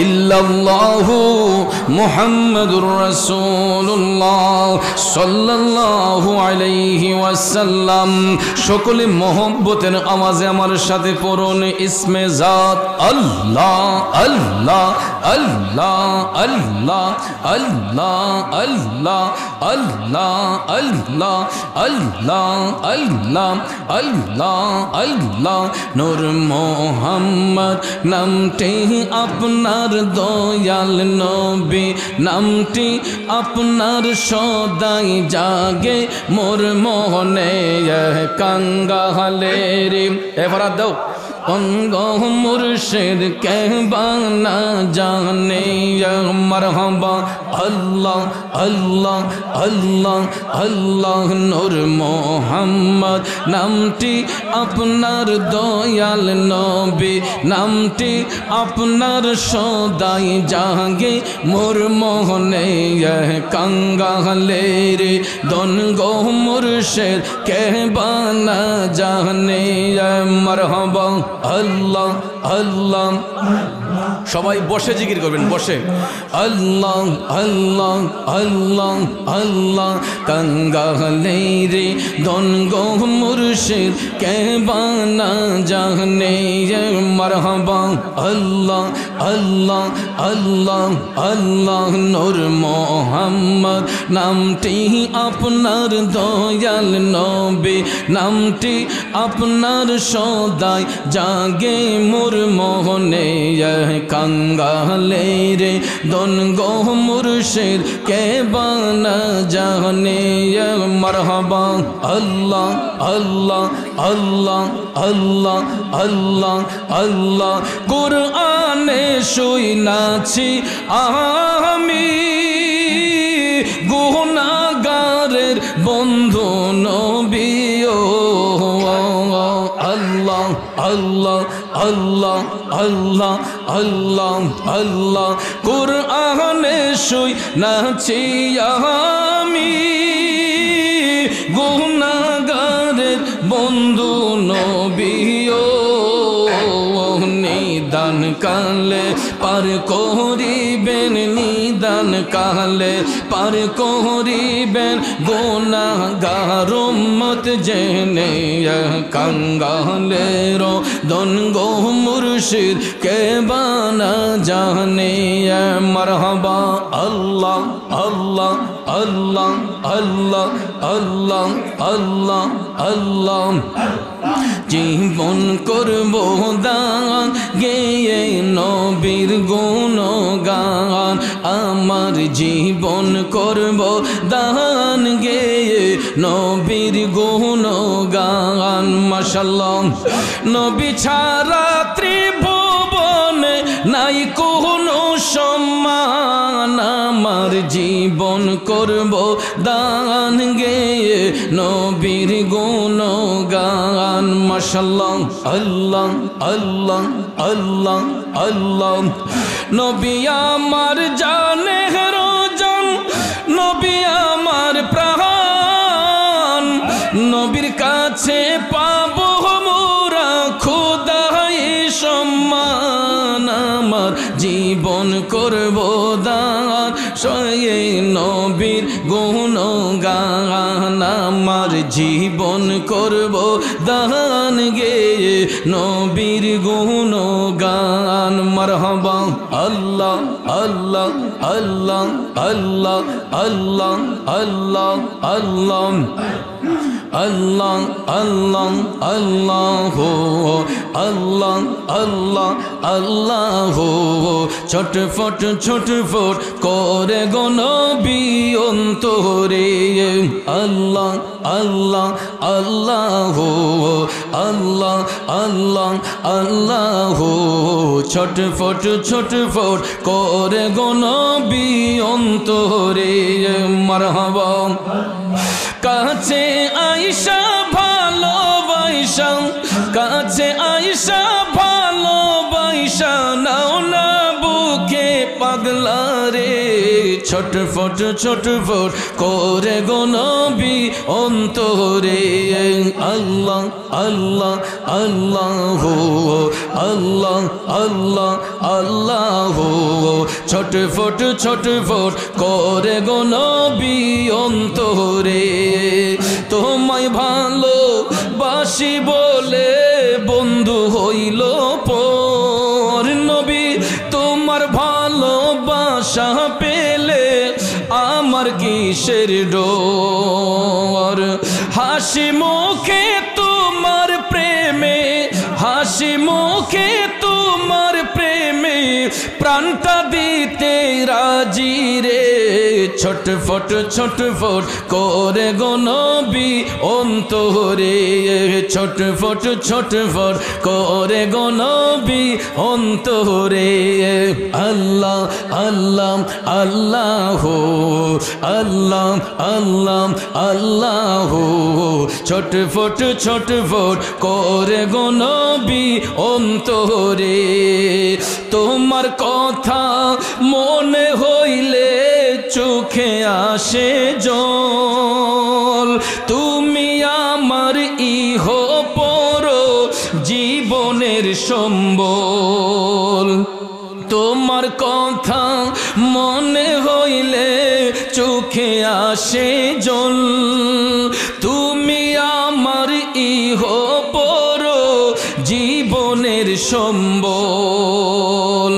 ইল্লাল্লাহু মুহাম্মাদুর রাসূলুল্লাহ সাল্লাল্লাহু আলাইহি ওয়াসাল্লাম। সকলে মোহব্বতের আওয়াজে আমার সাথে পড়ুন ইসমে জাত আল্লাহ আল্লাহ আল্লাহ আল্লাহ আল্লাহ আল্লাহ আল্লাহ আল্লাহ আল্লাহ আল্লাহ আল্লাহ আল্লাহ। নূর মোহাম্মদ নামটি আপনার দয়াল নবী, নামটি আপনার সদাই জাগে মোর মোহনে কাঙ্গালের। এবার দাও অঙ্গ মুর্শিদ কে বানা জানে মারহাবা আল্লাহ আল্লাহ আল্লাহ আল্লাহ। নূর মোহাম্মদ নামটি আপনার দয়াল নবী, নামটি আপনার সদাই জাগে মোর মোহনে কাঙ্গালের। দন গো মুর্শিদ কে বানা জানে মারহাবা আল্লাহ আল্লাহ। সবাই বসে জিকির করবেন, বসে আল্লাহ আল্লাহ আল্লাহ আল্লাহ। কাঙ্গালে রে দন গো মুর্শিদ কে বানা জানে মারহাবা আল্লাহ আল্লাহ আল্লাহ আল্লাহ। নূর মোহাম্মদ নামটি আপনার দয়াল নবী, নামটি আপনার সদাই জাগে মোর মোহনে কাঙ্গালে রে দন গো মুর্শিদ কে বানা জানে মারহাবা আল্লাহ আল্লাহ আল্লাহ আল্লাহ আল্লাহ আল্লাহ। কুরআনে শুনাছি আমি গুনাহগারের বন্ধু নবী আল্লাহ আল্লাহ আল্লাহ আল্লাহ আল্লাহ আল্লাহ। কুরআনে শুনাছি আমি গুনাহগারের বন্ধু নবী নিদান কালে পার করিবেন কালে পার করিবেন গুনাহগার উম্মত জেনে কাঙ্গালের দনগো মুর্শিদ কে বানা জানে মারহাবা আল্লাহ আল্লাহ আল্লাহ আল্লাহ আল্লাহ আল্লাহ আল্লাহ জীবন করব দান গেয়ে নবীর গুণগান আমার জীবন করব দান গেয়ে নবীর গুণগান মাশাআল্লাহ নবী ছাড়া ত্রিভুবনে নাই কোনো সম্মান আমার জীবন করব দান গেয়ে নবীর গুণগান মাশাআল্লাহ আল্লাহ আল্লাহ আল্লাহ আল্লাহ নবী আমার জানের জান নবী আমার প্রাণ নবীর কাছে পাবো মোরা খোদাই সম্মান আমার জীবন করব দান সয়ে নবীর গুণগান আমার জীবন করব দান গেয়ে নবীর গুণগান মারহাবা আল্লাহ আল্লাহ আল্লাহ আল্লাহ আল্লাহ আল্লাহ আল্লাহ আল্লাহ আল্লাহ আল্লাহ আল্লাহ আল্লাহ আল্লাহ ছটফট ছটফট করে গো নবী অন্তরে আল্লাহ আল্লাহ আল্লাহ আল্লাহ আল্লাহ আল্লাহ ছটফট ছটফট করে গো নবী অন্তরে মারহাবা কাছে আইসা ভালোবাসা কাছে আইসা ভালোবাসা নাও না বুকে পাগলা রে ছটফট ছটফট করে গো নবী অন্তরে আল্লাহ আল্লাহ আল্লাহ আল্লাহ আল্লাহ আল্লাহ ছটফট ছটফট করে গো নবী অন্তরে তোমায় ভালোবাসি বলে বন্ধু হইল পর নবী তোমার ভালোবাসা পেলে আমার কিসের ডর হাসি মুখে তোমার প্রেমে হাসি মুখে তোমার প্রেমে প্রাণটা দিতে রাজি রে ছটফট ছটফট করে গো নবী অন্তরে ছটফট ছটফট করে গো নবী অন্তরে আল্লাহ আল্লাহ আল্লাহ আল্লাহ আল্লাহ আল্লাহ ছটফট ছটফট করে গো নবী অন্তরে তোমার কথা মনে হইলে চোখে আসে জল তুমি আমার ইহ পর জীবনের সম্বল তোমার কথা মনে হইলে চোখে আসে জল তুমি আমার ইহ পর জীবনের সম্বল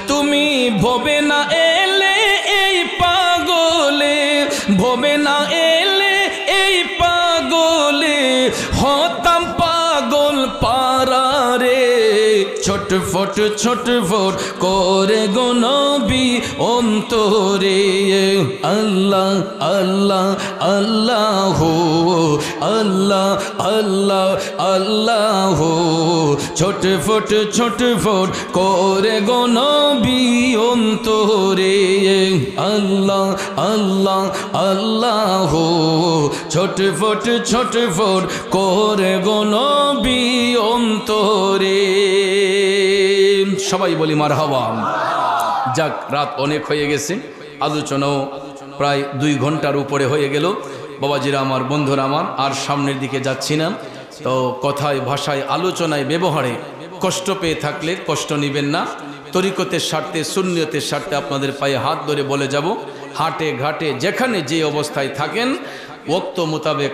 তুমি ভবে না এলে এই পাগলে ভবে না এলে এই পাগলে হতাম পাগল পারা রে ছটফট ছটফট করে গো নবী অন্তরে আল্লাহ আল্লাহ আল্লাহ আল্লাহ আল্লাহ আল্লাহ ছটফট ছটফট করে গো নবী অন্তরে আল্লাহ আল্লাহ আল্লাহ ছটফট ছটফট করে গো নবী অন্তরে সবাই বলি মারহাবা যাক রাত অনেক হয়ে গেছে আলোচনাও প্রায় 2 ঘন্টার উপরে হয়ে গেল বাবাজিরা আমার বন্ধুরা আমার আর সামনের দিকে যাচ্ছি না তো কথায় ভাষায় আলোচনায় ব্যবহারে কষ্ট পেয়ে থাকলে কষ্ট নেবেন না তরিকতের স্বার্থে সুন্নিয়তের স্বার্থে আপনাদের পায়ে হাত ধরে বলে যাব হাটে ঘাটে যেখানে যে অবস্থায় থাকেন ওয়াক্ত মোতাবেক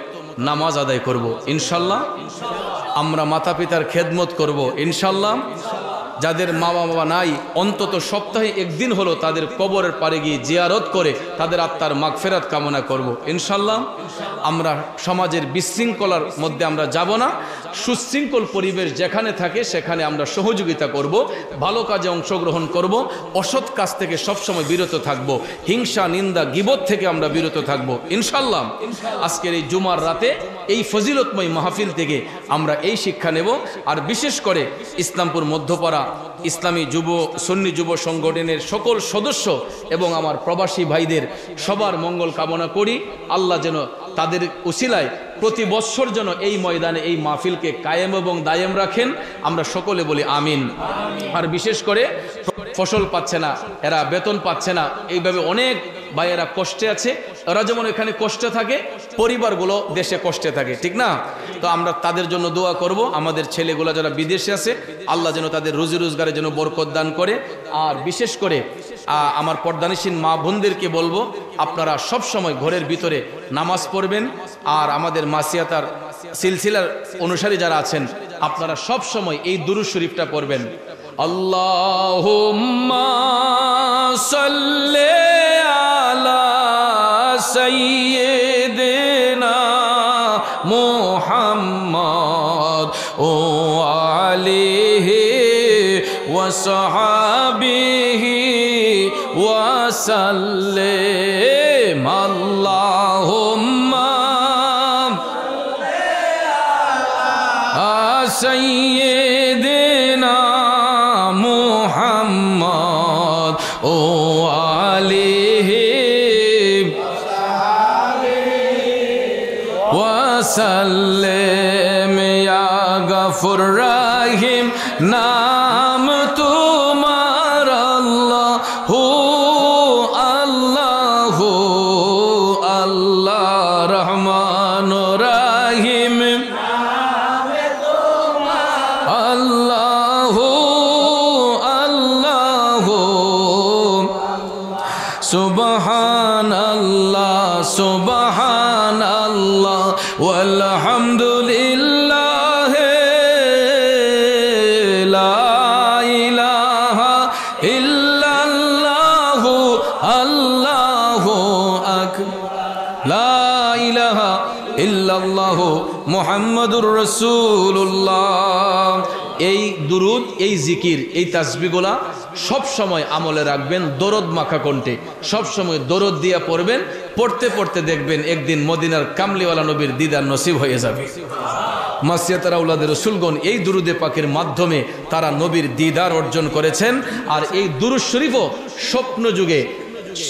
নামাজ আদায় করব ইনশাল্লাহ। আমরা মাতা পিতার খেদমত করব ইনশাল্লাহ। যাদের মা বাবা নাই অন্তত সপ্তাহে একদিন হলো তাদের কবরের পাড়ে গিয়ে জিয়ারত করে তাদের আত্মার মাগফিরাত কামনা করব ইনশাল্লাহ। আমরা সমাজের বিশৃঙ্খলার মধ্যে আমরা যাব না, সুশৃঙ্খল পরিবেশ যেখানে থাকে সেখানে আমরা সহযোগিতা করব, ভালো কাজে অংশগ্রহণ করব, অসৎ কাজ থেকে সবসময় বিরত থাকব, হিংসা নিন্দা গীবত থেকে আমরা বিরত থাকব ইনশাল্লাহ। আজকের এই জুমার রাতে এই ফজিলতময় মাহফিল থেকে আমরা এই শিক্ষা নেব। আর বিশেষ করে ইসলামপুর মধ্যপাড়া ইসলামী সুন্নি যুব সংগঠনের সকল সদস্য এবং আমার প্রবাসী ভাইদের সবার মঙ্গল কামনা করি। আল্লাহ যেন তাদের উসিলায় প্রতি বৎসর যেন এই ময়দানে এই মাহফিলকে কায়েম এবং দায়েম রাখেন, আমরা সকলে বলি আমিন। আর বিশেষ করে ফসল পাচ্ছে না, এরা বেতন পাচ্ছে না, এইভাবে অনেক ভাইয়েরা কষ্টে আছে। ওরা যেমন এখানে কষ্টে থাকে, পরিবারগুলো দেশে কষ্টে থাকে, ঠিক না? তো আমরা তাদের জন্য দোয়া করব। আমাদের ছেলেগুলো যারা বিদেশে আছে আল্লাহ যেন তাদের রুজি রোজগারের জন্য বরকত দান করে। আর বিশেষ করে আমার পর্দানিসীন মা বোনদেরকে বলবো, আপনারা সব সময় ঘরের ভিতরে নামাজ পড়বেন। আর আমাদের মাসিয়াতার সিলসিলার অনুসারী যারা আছেন আপনারা সব সময় এই দুরূদ শরীফটা পড়বেন। আল্লাহুম্মা সাল্লি আলা সাইয়্যিদিনা মুহাম্মদ ও আলিহি ওয়া সাহাবিহি ওয়া সাল্লিম। আল্লাহুম্মা সাইয়্যিদিনা মুহাম্মদ ও আলিহি ওয়া সাল্লিম। ইয়া গফুর রহিম নাম তোমার আল্লাহু আল্লাহু আল্লাহ রহমান রহিম আল্লাহু আল্লাহু সুবহানাল্লাহ সুবহানাল্লাহ ওয়ালহামদুলিল্লাহ লা ইলাহা ইল্লাল্লাহু আল্লাহু আকবার লা ইলাহা ইল্লাল্লাহু মুহাম্মাদুর রাসূলুল্লাহ। এই দুরুদ, এই জিকির, এই তাসবিহগুলা সব সময় আমলে রাখবেন, দরদ মাখা কণ্ঠে সব সময় দরদ দিয়া পড়বেন। পড়তে পড়তে দেখবেন একদিন মদিনার কামলিওয়ালা নবীর দিদার নসিব হয়ে যাবে। মাসিয়াতার আওলাদের রাসূলগণ এই দুরুদে পাকের মাধ্যমে তারা নবীর দিদার অর্জন করেছেন। আর এই দুরুদ শরীফও স্বপ্ন যুগে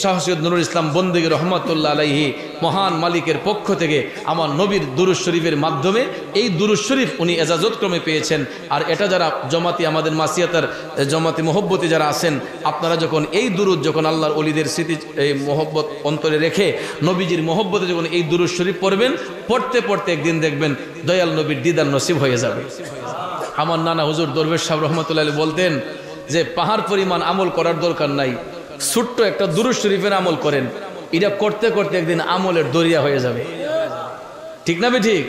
শাহ সৈয়দ নুরুল ইসলাম বন্দেগী রহমাতুল্লাহ আলাইহি মহান মালিকের পক্ষ থেকে আমার নবীর দুরুদ শরীফের মাধ্যমে এই দুরুদ শরীফ উনি এজাজত ক্রমে পেয়েছেন। আর এটা যারা জমাতি আমাদের মাসিয়াতার জমাতি মহব্বতী যারা আছেন, আপনারা যখন এই দুরুদ যখন আল্লাহর ওলিদের স্মৃতি এই মহব্বত অন্তরে রেখে নবীজির মহব্বতে যখন এই দুরুদ শরীফ পড়বেন, পড়তে পড়তে একদিন দেখবেন দয়াল নবীর দিদার নসিব হয়ে যাবে। আমার নানা হুজুর দরবেশ সাহেব রহমতুল্লাহ আলাইহি বলতেন যে পাহাড় পরিমাণ আমল করার দরকার নাই, ছোট্ট একটা দুরূদ শরীফের আমল করেন, এটা করতে করতে একদিন আমলের দরিয়া হয়ে যাবে, ঠিক না? ঠিক।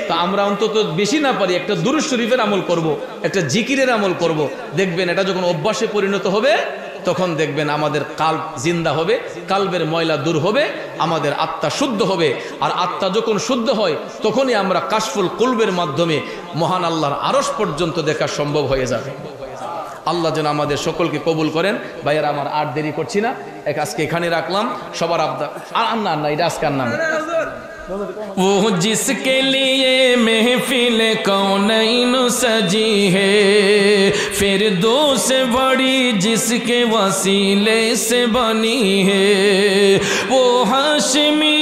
তো আমরা অন্তত বেশি না পারি একটা দুরূদ শরীফের আমল করব, একটা জিকিরের আমল করব। দেখবেন এটা যখন অভ্যাসে পরিণত হবে তখন দেখবেন আমাদের কাল্ব জিন্দা হবে, কাল্বের ময়লা দূর হবে, আমাদের আত্মা শুদ্ধ হবে। আর আত্মা যখন শুদ্ধ হয় তখনই আমরা কাশফুল কুলবের মাধ্যমে মহান আল্লাহর আরশ পর্যন্ত দেখা সম্ভব হয়ে যাবে। আল্লাহ যেন আমাদের সকলকে কবুল করেন। ভাইয়েরা আমার আর দেরি করছি না, আজকে এখানে রাখলাম। সবার আবদার না এটা আজকার নাম वो जिसके लिए महफिल कौनैन सजी है, फिर दो से बड़ी जिसके वसीले से बनी है, वो हाशमी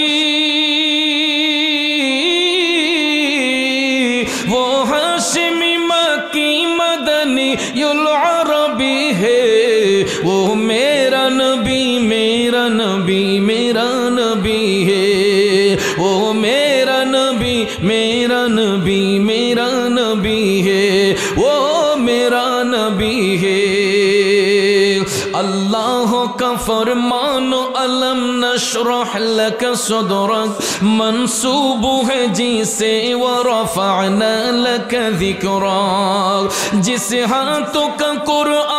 मक्की मदनी युल अरबी है, वो मेरा नबी मेरा नबी मेरा नबी है, वो मेरा नबी मेरा नबी मेरा नबी है, वो मेरा नबी है। अल्लाह का فرمانو علم نشرح لک صدرک منصوب ہے جی سے ورفعنا لک ذکرک جس ہاتھوں کا قرآن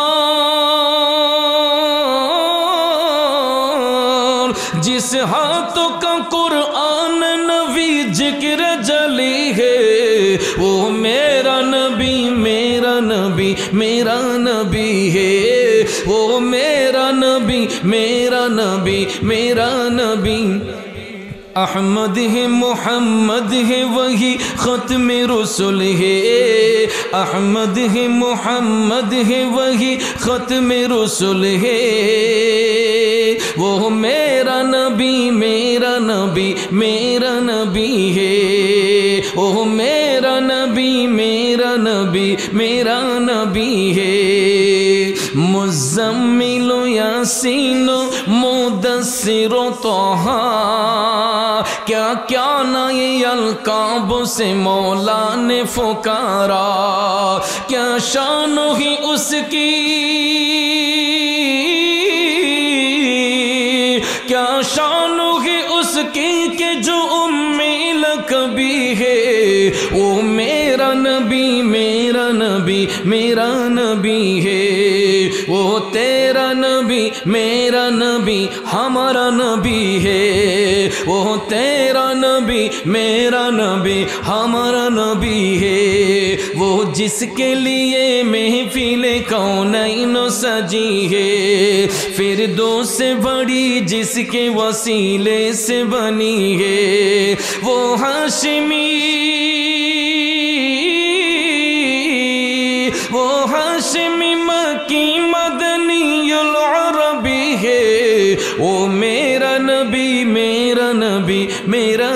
جس ہاتھوں کا قرآن نبی ذکر جلی ہے وہ میرا نبی میرا نبی میرا نبی ہے وہ میرا نبی میرا نبی میرا نبی احمد ہے محمد ہے وہی ختم رسول ہے احمد ہے محمد ہے وہی ختم رسول ہے وہ میرا نبی میرا نبی میرا نبی ہے وہ میرا نبی میرا نبی میرا نبی ہے مزمل یاسین مدثر طہ کیا کیا نہ یہ القاب سے مولا نے پکارا کیا شان ہی اس کی کیا شان ہی اس کی کہ جو امی لقبی ہے وہ میرا نبی میرا نبی میرا نبی ہے وہ تیرا نبی میرا نبی ہمارا نبی ہے وہ تیرا نبی میرا نبی ہمارا نبی ہے وہ جس کے لیے محفل کونین سجی ہے فردوس سے بڑی جس کے وسیلے سے بنی ہے وہ ہاشمی مکی مدنی العربی ہے وہ میرا نبی میرا نبی میرا